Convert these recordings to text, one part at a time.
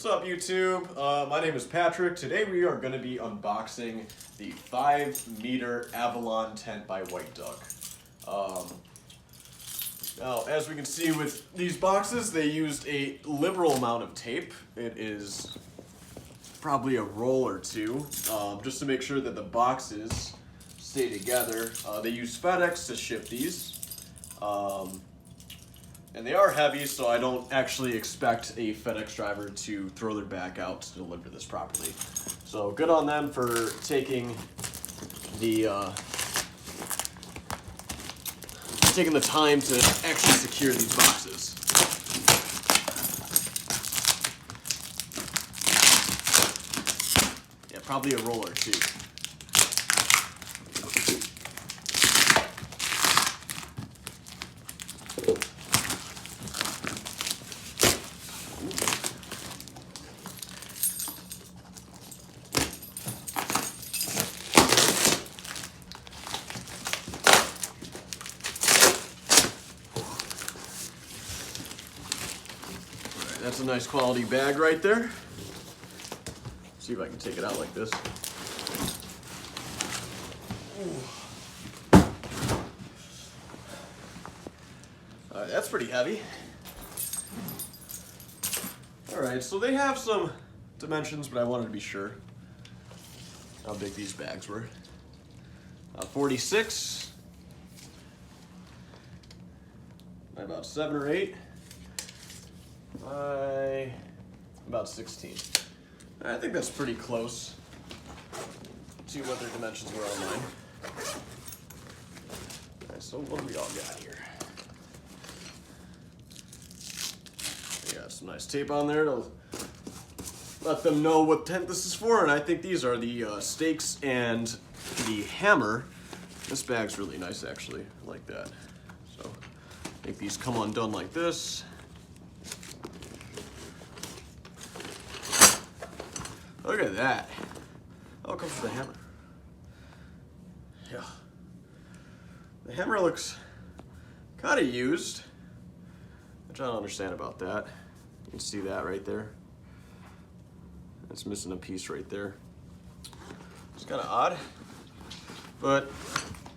What's up, YouTube? My name is Patrick. Today we are going to be unboxing the 5-meter Avalon tent by White Duck. Now, as we can see with these boxes, they used a liberal amount of tape. It is probably a roll or two, just to make sure that the boxes stay together. They use FedEx to ship these. And they are heavy, so I don't actually expect a FedEx driver to throw their back out to deliver this properly. So good on them for taking the time to actually secure these boxes. Yeah, probably a roll or two. That's a nice quality bag right there. See if I can take it out like this. That's pretty heavy. Alright, so they have some dimensions, but I wanted to be sure how big these bags were. 46 by about 7 or 8. By about 16. I think that's pretty close to what their dimensions were online. Alright, so what do we all got here? We got some nice tape on there to let them know what tent this is for, and I think these are the stakes and the hammer. This bag's really nice, actually. I like that. So I think these come undone like this. Look at that. Oh, it comes with the hammer. Yeah. The hammer looks kind of used, which I don't understand about that. You can see that right there. It's missing a piece right there. It's kind of odd. But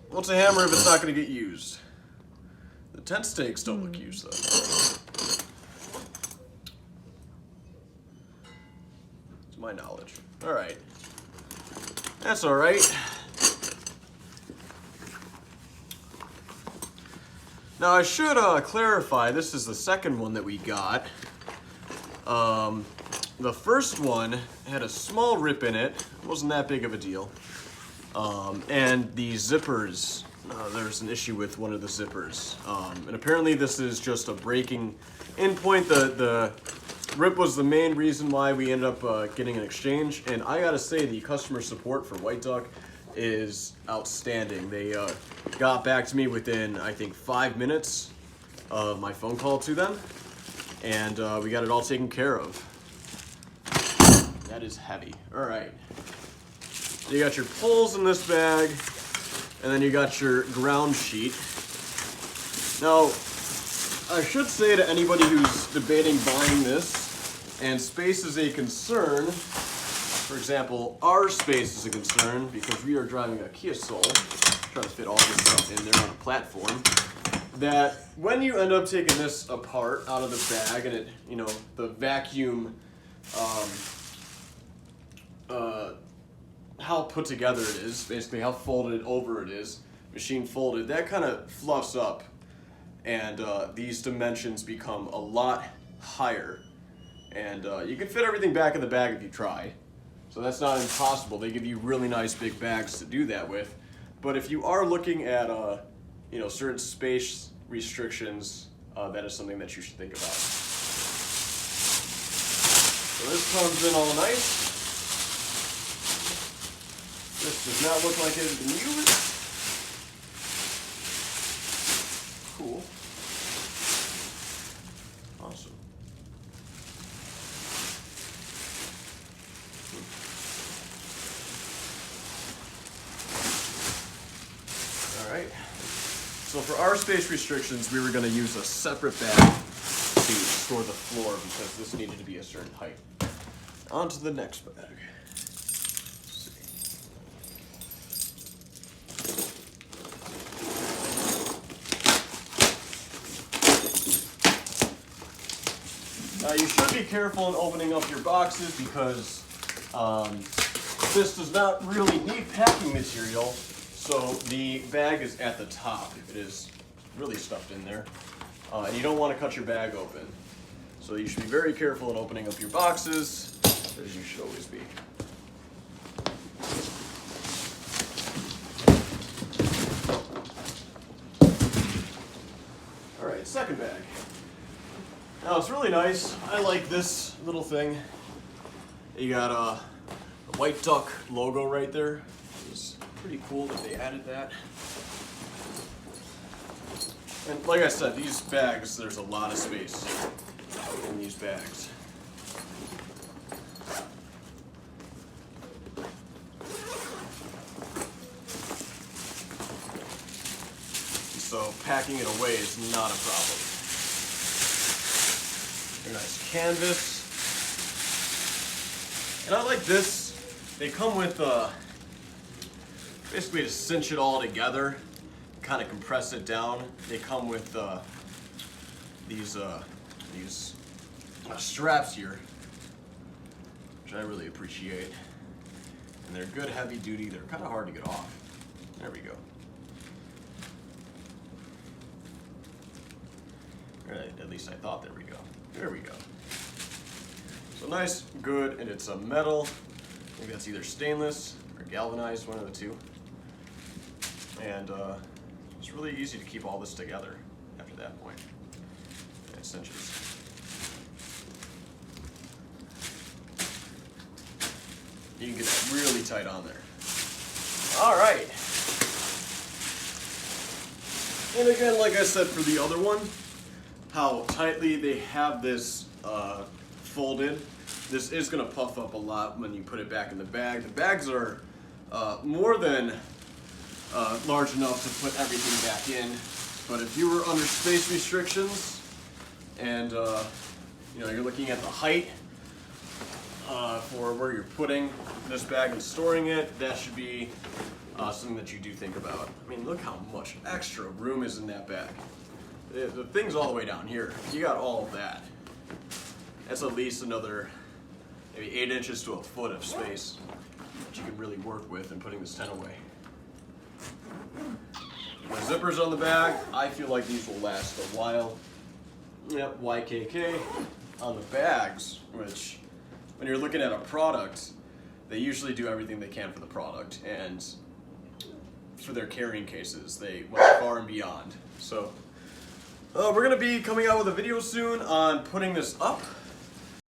what's a hammer if it's not going to get used? The tent stakes don't look used, though. My knowledge. All right. That's all right. Now I should clarify, this is the second one that we got. The first one had a small rip in it. It wasn't that big of a deal. And the zippers, there's an issue with one of the zippers. And apparently this is just a breaking in point. The rip was the main reason why we ended up getting an exchange, and I gotta say the customer support for White Duck is outstanding. They got back to me within, I think, 5 minutes of my phone call to them, and we got it all taken care of. That is heavy. All right. You got your poles in this bag, and then you got your ground sheet. Now, I should say to anybody who's debating buying this, and space is a concern, for example, our space is a concern because we are driving a Kia Soul, trying to fit all this stuff in there on a platform, that when you end up taking this apart out of the bag and it, you know, the vacuum, how put together it is, basically how folded over it is, machine folded, that kind of fluffs up. And these dimensions become a lot higher. And you can fit everything back in the bag if you try. So that's not impossible. They give you really nice big bags to do that with. But if you are looking at you know, certain space restrictions, that is something that you should think about. So this comes in all nice. This does not look like it has been used. Cool. Awesome. All right. So for our space restrictions, we were going to use a separate bag to store the floor because this needed to be a certain height. On to the next bag. Now you should be careful in opening up your boxes because this does not really need packing material, so the bag is at the top. It is really stuffed in there, and you don't want to cut your bag open. So you should be very careful in opening up your boxes, as you should always be. All right, second bag. Now it's really nice. I like this little thing. You got a white duck logo right there. It's pretty cool that they added that. And like I said, these bags, there's a lot of space in these bags. So packing it away is not a problem. A nice canvas. And I like this. They come with basically to cinch it all together, kind of compress it down. They come with these straps here, which I really appreciate. And they're good heavy duty. They're kind of hard to get off. There we go. Right, at least I thought there we go. There we go. So nice, good, and it's a metal. I think that's either stainless or galvanized, one of the two. And it's really easy to keep all this together after that point. And it cinches. You can get that really tight on there. All right. And again, like I said for the other one, how tightly they have this folded. This is going to puff up a lot when you put it back in the bag. The bags are more than large enough to put everything back in, but if you were under space restrictions and you're looking at the height for where you're putting this bag and storing it, that should be something that you do think about. I mean, look how much extra room is in that bag. The thing's all the way down here. You got all of that. That's at least another maybe 8 inches to a foot of space that you can really work with in putting this tent away. My zippers on the bag, I feel like these will last a while. Yep, YKK on the bags, which when you're looking at a product, they usually do everything they can for the product, and for their carrying cases, they went far and beyond. So we're gonna be coming out with a video soon on putting this up